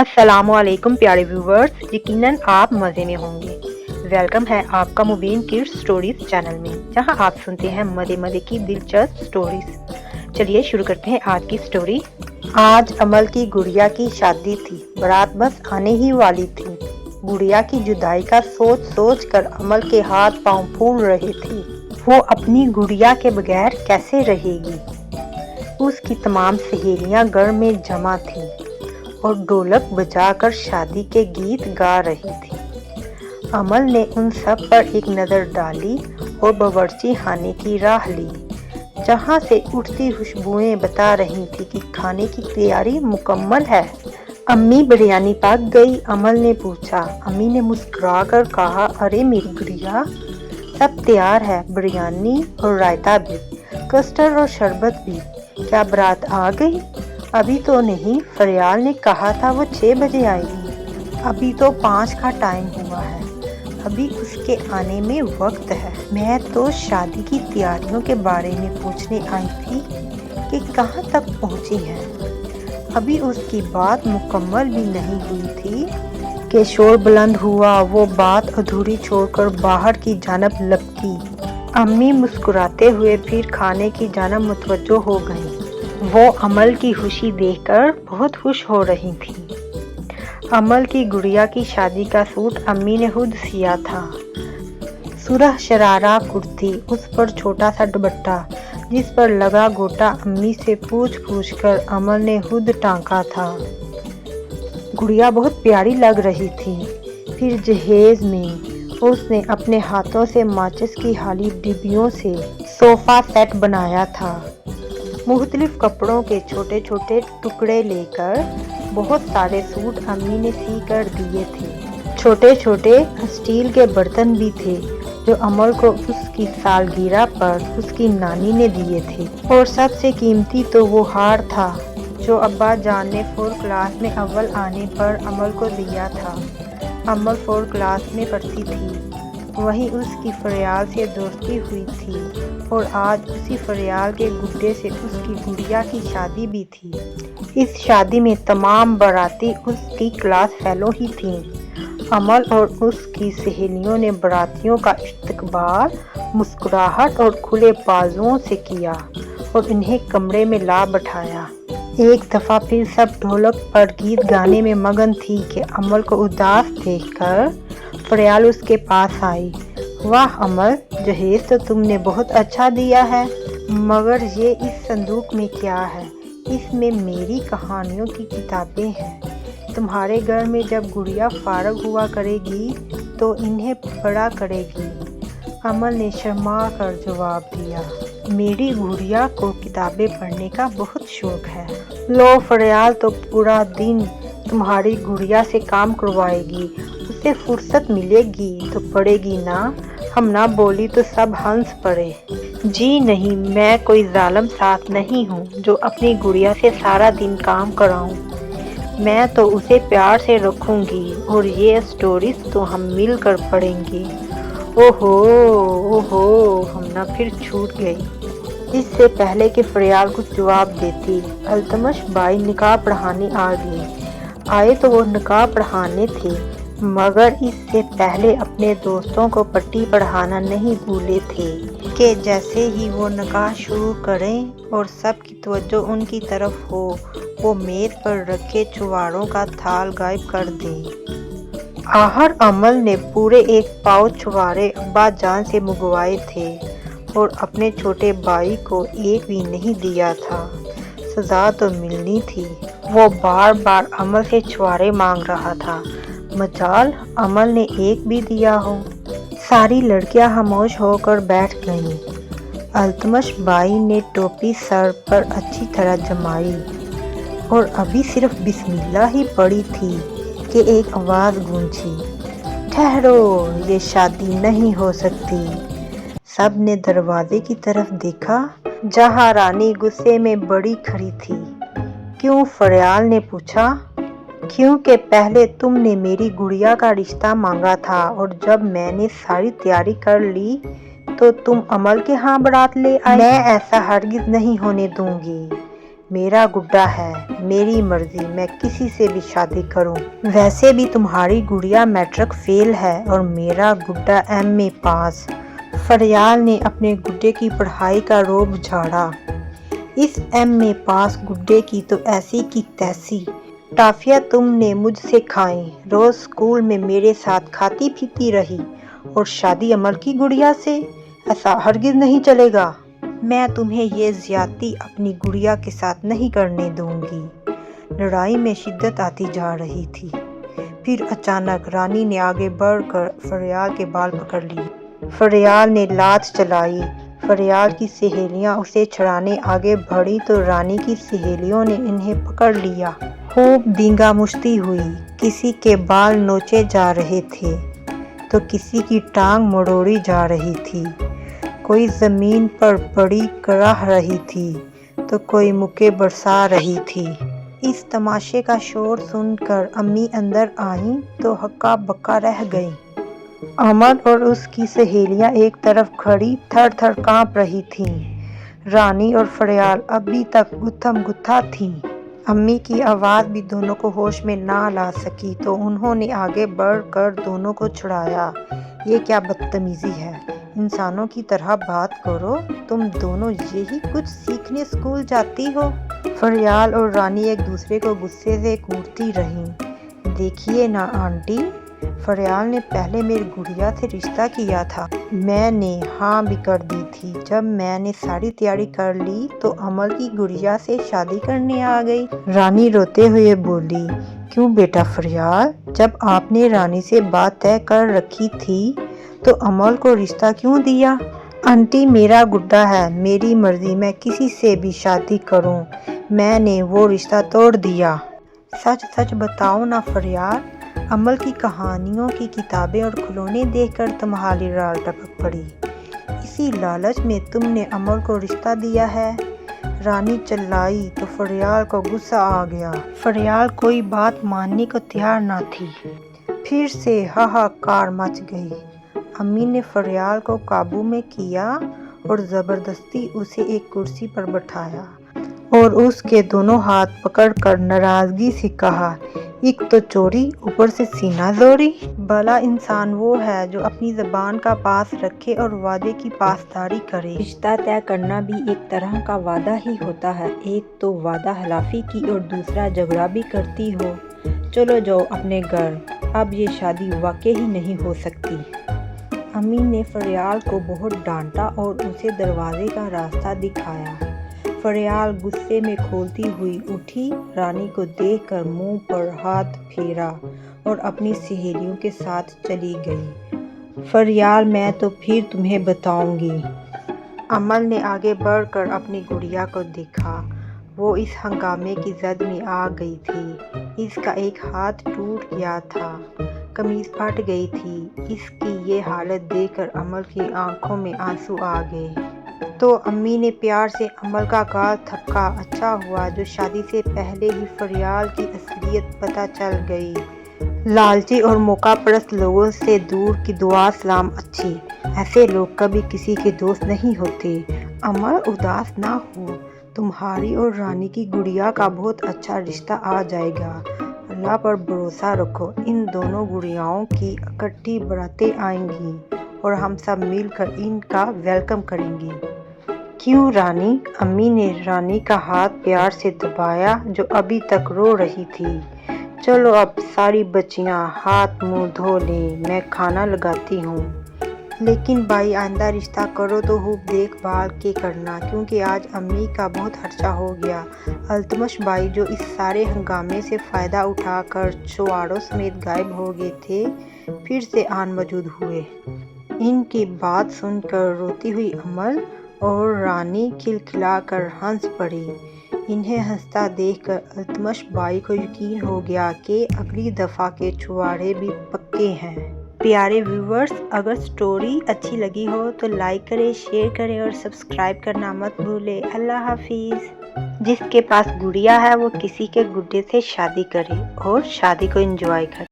अस्सलाम वालेकुम प्यारे व्यूवर्स, यकीनन आप मज़े में होंगे। वेलकम है आपका मुबीन किड्स स्टोरीज चैनल में, जहां आप सुनते हैं मज़े मज़े की दिलचस्प स्टोरीज। चलिए शुरू करते हैं आज की स्टोरी। आज अमल की गुड़िया की शादी थी। बारात बस आने ही वाली थी। गुड़िया की जुदाई का सोच सोच कर अमल के हाथ पांव फूल रहे थे। वो अपनी गुड़िया के बगैर कैसे रहेगी। उसकी तमाम सहेलियां घर में जमा थीं और ढोलक बजाकर शादी के गीत गा रही थी। अमल ने उन सब पर एक नज़र डाली और बावर्ची खाने की राह ली, जहां से उठती खुशबुएं बता रही थी कि खाने की तैयारी मुकम्मल है। अम्मी बिरयानी पक गई? अमल ने पूछा। अम्मी ने मुस्कुराकर कहा, अरे मेरी गुड़िया, सब तैयार है, बिरयानी और रायता भी, कस्टर्ड और शरबत भी। क्या बारात आ गई? अभी तो नहीं, फरियाल ने कहा था वो 6 बजे आएगी। अभी तो 5 का टाइम हुआ है, अभी उसके आने में वक्त है। मैं तो शादी की तैयारियों के बारे में पूछने आई थी कि कहाँ तक पहुँची है। अभी उसकी बात मुकम्मल भी नहीं हुई थी कि शोर बुलंद हुआ। वो बात अधूरी छोड़कर बाहर की जानब लपकी। अम्मी मुस्कुराते हुए फिर खाने की जानब मुतवज्जो हो गईं। वो अमल की खुशी देखकर बहुत खुश हो रही थी। अमल की गुड़िया की शादी का सूट अम्मी ने खुद सिया था। सुरह शरारा कुर्ती, उस पर छोटा सा दुपट्टा जिस पर लगा गोटा अम्मी से पूछ पूछ कर अमल ने खुद टांका था। गुड़िया बहुत प्यारी लग रही थी। फिर जहेज में उसने अपने हाथों से माचिस की खाली डिब्बियों से सोफा सेट बनाया था। मुख्तलिफ कपड़ों के छोटे छोटे टुकड़े लेकर बहुत सारे सूट अम्मी ने सी कर दिए थे। छोटे छोटे स्टील के बर्तन भी थे जो अमल को उसकी सालगिरह पर उसकी नानी ने दिए थे। और सबसे कीमती तो वो हार था जो अब्बा जान ने 4 क्लास में अव्वल आने पर अमल को दिया था। अमल 4 क्लास में पढ़ती थी। वहीं उसकी फरियाल से दोस्ती हुई थी और आज उसी फरियाल के गुड्डे से उसकी गुड़िया की शादी भी थी। इस शादी में तमाम बाराती उसकी क्लास फेलो ही थीं। अमल और उसकी सहेलियों ने बारातियों का इस्तकबाल मुस्कुराहट और खुले बाजुओं से किया और इन्हें कमरे में ला बैठाया। एक दफ़ा फिर सब ढोलक पर गीत गाने में मगन थी कि अमल को उदास देखकर फरियाल उसके पास आई। वाह अमल, जहेज तो तुमने बहुत अच्छा दिया है, मगर ये इस संदूक में क्या है? इसमें मेरी कहानियों की किताबें हैं। तुम्हारे घर में जब गुड़िया फारग हुआ करेगी तो इन्हें पढ़ा करेगी। अमल ने शर्मा कर जवाब दिया, मेरी गुड़िया को किताबें पढ़ने का बहुत शौक है। लो फरियाल तो पूरा दिन तुम्हारी गुड़िया से काम करवाएगी, उसे फुर्सत मिलेगी तो पढ़ेगी ना। हम ना बोली तो सब हंस पड़े। जी नहीं, मैं कोई जालिम सास नहीं हूँ जो अपनी गुड़िया से सारा दिन काम कराऊँ। मैं तो उसे प्यार से रखूँगी और ये स्टोरीज तो हम मिलकर पढ़ेंगे। ओहो ओहो, हम ना फिर छूट गई। इससे पहले कि फरियाल कुछ जवाब देती, अल्तमश भाई निकाह पढ़ाने आ गए। आए तो वो निकाह पढ़ाने थे, मगर इससे पहले अपने दोस्तों को पट्टी पढ़ाना नहीं भूले थे कि जैसे ही वो निकाह शुरू करें और सबकी तवज्जो उनकी तरफ हो, वो मेज़ पर रखे चुवाड़ों का थाल गायब कर दें। आहर अमल ने पूरे 1 पाव छुआरे अब्बा जान से मंगवाए थे और अपने छोटे भाई को एक भी नहीं दिया था। सजा तो मिलनी थी। वो बार बार अमल से छुआरे मांग रहा था, मजाल अमल ने एक भी दिया हो। सारी लड़कियां खामोश होकर बैठ गईं। अल्तमश भाई ने टोपी सर पर अच्छी तरह जमाई और अभी सिर्फ बिस्मिल्लाह ही पड़ी थी कि एक आवाज़ गूंजी, ठहरो, ये शादी नहीं हो सकती। सब ने दरवाजे की तरफ देखा जहां रानी गुस्से में बड़ी खड़ी थी। क्यों? फरियाल ने पूछा। क्योंकि पहले तुमने मेरी गुड़िया का रिश्ता मांगा था और जब मैंने सारी तैयारी कर ली तो तुम अमल के यहाँ बारात ले आए। मैं ऐसा हरगिज नहीं होने दूंगी। میرا گڈا ہے، میری مرضی، میں کسی سے بھی شادی کروں۔ ویسے بھی تمہاری گڑیا میٹرک فیل ہے اور میرا گڈا ایم اے پاس۔ فریال نے اپنے گڈے کی پڑھائی کا رعب جھاڑا۔ اس ایم اے پاس گڈے کی تو ایسی کی تیسی ٹافیاں تم نے مجھ سے کھائیں، روز اسکول میں میرے ساتھ کھاتی پیتی رہی، اور شادی عمل کی گڑیا سے؟ ایسا ہرگز نہیں چلے گا۔ میں تمہیں یہ زیادتی اپنی گڑیا کے ساتھ نہیں کرنے دوں گی۔ لڑائی میں شدت آتی جا رہی تھی۔ پھر اچانک رانی نے آگے بڑھ کر فریال کے بال پکڑ لیے۔ فریال نے لات چلائی۔ فریال کی سہیلیاں اسے چھڑانے آگے بڑھی تو رانی کی سہیلیوں نے انہیں پکڑ لیا۔ خوب دینگا مشتی ہوئی۔ کسی کے بال نوچے جا رہے تھے تو کسی کی ٹانگ مڑوڑی جا رہی تھی، کوئی زمین پر پڑی کراہ رہی تھی تو کوئی مکے برسا رہی تھی۔ اس تماشے کا شور سن کر امی اندر آئیں تو ہکا بکا رہ گئیں۔ امن اور اس کی سہیلیاں ایک طرف کھڑی تھر تھر کانپ رہی تھیں۔ رانی اور فریال ابھی تک گتھم گتھا تھیں۔ امی کی آواز بھی دونوں کو ہوش میں نہ لا سکی تو انہوں نے آگے بڑھ کر دونوں کو چھڑایا۔ یہ کیا بدتمیزی ہے، انسانوں کی طرح بات کرو، تم دونوں یہی کچھ سیکھنے اسکول جاتی ہو؟ فریال اور رانی ایک دوسرے کو غصے سے گھورتی رہیں۔ دیکھیے نا آنٹی، فریال نے پہلے میری گڑیا سے رشتہ کیا تھا، میں نے ہاں بھی کر دی تھی۔ جب میں نے ساری تیاری کر لی تو عمل کی گڑیا سے شادی کرنے آ گئی۔ رانی روتے ہوئے بولی، کیوں بیٹا فریال، جب آپ نے رانی سے بات طے کر رکھی تھی تو عمل کو رشتہ کیوں دیا؟ آنٹی میرا گڈا ہے، میری مرضی، میں کسی سے بھی شادی کروں، میں نے وہ رشتہ توڑ دیا۔ سچ سچ بتاؤ نا فریال، عمل کی کہانیوں کی کتابیں اور کھلونے دیکھ کر تمہاری رال ٹپک پڑی، اسی لالچ میں تم نے عمل کو رشتہ دیا ہے؟ رانی چلائی تو فریال کو غصہ آ گیا۔ فریال کوئی بات ماننے کو تیار نہ تھی۔ پھر سے ہاہاکار مچ گئی۔ امی نے فریال کو قابو میں کیا اور زبردستی اسے ایک کرسی پر بٹھایا اور اس کے دونوں ہاتھ پکڑ کر ناراضگی سے کہا، ایک تو چوری، اوپر سے سینہ زوری۔ بھلا انسان وہ ہے جو اپنی زبان کا پاس رکھے اور وعدے کی پاسداری کرے۔ رشتہ طے کرنا بھی ایک طرح کا وعدہ ہی ہوتا ہے، ایک تو وعدہ خلافی کی اور دوسرا جھگڑا بھی کرتی ہو۔ چلو جاؤ اپنے گھر، اب یہ شادی واقع ہی نہیں ہو سکتی۔ امی نے فریال کو بہت ڈانٹا اور اسے دروازے کا راستہ دکھایا۔ فریال غصے میں کھولتی ہوئی اٹھی، رانی کو دیکھ کر منہ پر ہاتھ پھیرا اور اپنی سہیلیوں کے ساتھ چلی گئی۔ فریال میں تو پھر تمہیں بتاؤں گی۔ عمل نے آگے بڑھ کر اپنی گڑیا کو دیکھا، وہ اس ہنگامے کی زد میں آ گئی تھی۔ اس کا ایک ہاتھ ٹوٹ گیا تھا، قمیض پھٹ گئی تھی۔ اس کی یہ حالت دیکھ کر عمل کی آنکھوں میں آنسو آ گئے تو امی نے پیار سے عمل کا گال تھپکا، اچھا ہوا جو شادی سے پہلے ہی فریال کی اصلیت پتہ چل گئی۔ لالچی اور موقع پرست لوگوں سے دور کی دعا سلام اچھی، ایسے لوگ کبھی کسی کے دوست نہیں ہوتے۔ عمل اداس نہ ہو، تمہاری اور رانی کی گڑیا کا بہت اچھا رشتہ آ جائے گا، اللہ پر بھروسہ رکھو، ان دونوں گڑیاؤں کی اکٹھی باراتیں آئیں گی اور ہم سب مل کر ان کا ویلکم کریں گے۔ کیوں رانی؟ امی نے رانی کا ہاتھ پیار سے دبایا جو ابھی تک رو رہی تھی۔ چلو اب ساری بچیاں ہاتھ منہ دھو لیں، میں کھانا لگاتی ہوں۔ لیکن بھائی آئندہ رشتہ کرو تو خوب دیکھ بھال کے کرنا، کیونکہ آج امی کا بہت خرچہ ہو گیا۔ التمش بھائی جو اس سارے ہنگامے سے فائدہ اٹھا کر چواڑوں سمیت غائب ہو گئے تھے، پھر سے آن موجود ہوئے۔ ان کی بات سن کر روتی ہوئی عمل اور رانی کھلکھلا کر ہنس پڑی۔ انہیں ہنستا دیکھ کر التمش بھائی کو یقین ہو گیا کہ اگلی دفعہ کے چھواڑے بھی پکے ہیں۔ پیارے ویورز، اگر سٹوری اچھی لگی ہو تو لائک کریں، شیئر کریں اور سبسکرائب کرنا مت بھولیں۔ اللہ حافظ۔ جس کے پاس گڑیا ہے وہ کسی کے گڈے سے شادی کرے اور شادی کو انجوائے کرے۔